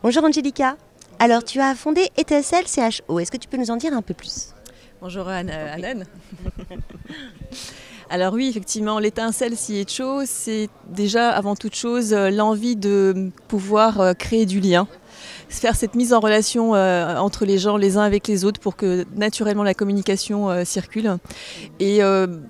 Bonjour Angelica. Alors tu as fondé Étincelle CHO. Est-ce que tu peux nous en dire un peu plus? Bonjour Annen. Alors oui, effectivement, l'étincelle CHO, c'est déjà avant toute chose l'envie de pouvoir créer du lien, faire cette mise en relation entre les gens les uns avec les autres pour que naturellement la communication circule et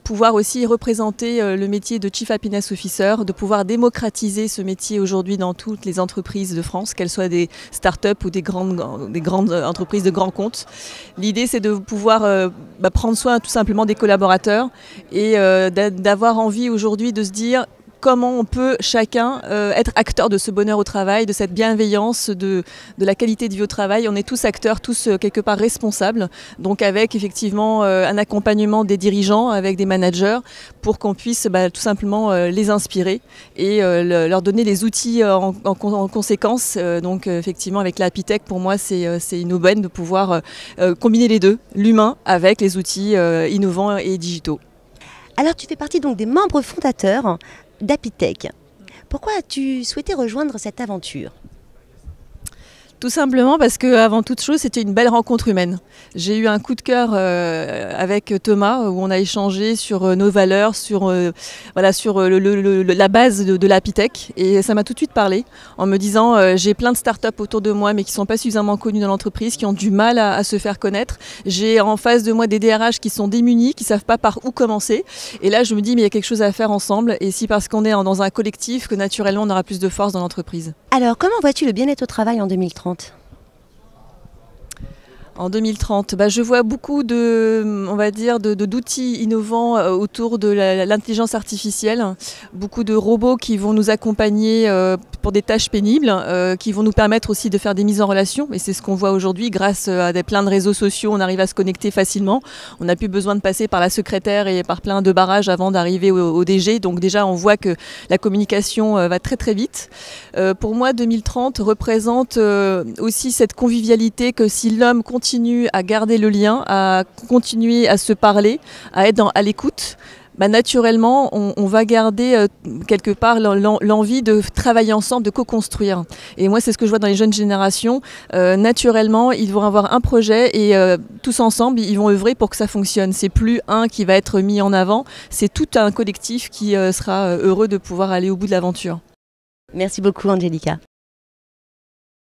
pouvoir aussi représenter le métier de Chief Happiness Officer, de pouvoir démocratiser ce métier aujourd'hui dans toutes les entreprises de France, qu'elles soient des start-up ou des grandes entreprises de grands comptes. L'idée, c'est de pouvoir prendre soin tout simplement des collaborateurs et d'avoir envie aujourd'hui de se dire comment on peut chacun être acteur de ce bonheur au travail, de cette bienveillance, de la qualité de vie au travail. On est tous acteurs, tous quelque part responsables, donc avec effectivement un accompagnement des dirigeants, avec des managers, pour qu'on puisse tout simplement les inspirer et leur donner les outils en conséquence. Donc effectivement avec la Happy Tech, pour moi c'est une aubaine de pouvoir combiner les deux, l'humain avec les outils innovants et digitaux. Alors tu fais partie donc des membres fondateurs d'Happy Tech. Pourquoi as-tu souhaité rejoindre cette aventure? Tout simplement parce que, avant toute chose, c'était une belle rencontre humaine. J'ai eu un coup de cœur avec Thomas où on a échangé sur nos valeurs, sur la base de la Happy Tech, et ça m'a tout de suite parlé en me disant j'ai plein de startups autour de moi mais qui ne sont pas suffisamment connues dans l'entreprise, qui ont du mal à se faire connaître. J'ai en face de moi des DRH qui sont démunis, qui ne savent pas par où commencer. Et là, je me dis mais il y a quelque chose à faire ensemble, et si parce qu'on est dans un collectif que naturellement on aura plus de force dans l'entreprise. Alors comment vois-tu le bien-être au travail en 2030? En 2030, je vois beaucoup d'outils innovants autour de l'intelligence artificielle, beaucoup de robots qui vont nous accompagner pour des tâches pénibles, qui vont nous permettre aussi de faire des mises en relation. Et c'est ce qu'on voit aujourd'hui grâce à plein de réseaux sociaux, on arrive à se connecter facilement. On n'a plus besoin de passer par la secrétaire et par plein de barrages avant d'arriver au DG. Donc déjà, on voit que la communication va très très vite. Pour moi, 2030 représente aussi cette convivialité que si l'homme continue à garder le lien, à continuer à se parler, à être à l'écoute, naturellement, on va garder quelque part l'envie de travailler ensemble, de co-construire. Et moi, c'est ce que je vois dans les jeunes générations. Naturellement, ils vont avoir un projet et tous ensemble, ils vont œuvrer pour que ça fonctionne. C'est plus un qui va être mis en avant, c'est tout un collectif qui sera heureux de pouvoir aller au bout de l'aventure. Merci beaucoup, Angelica.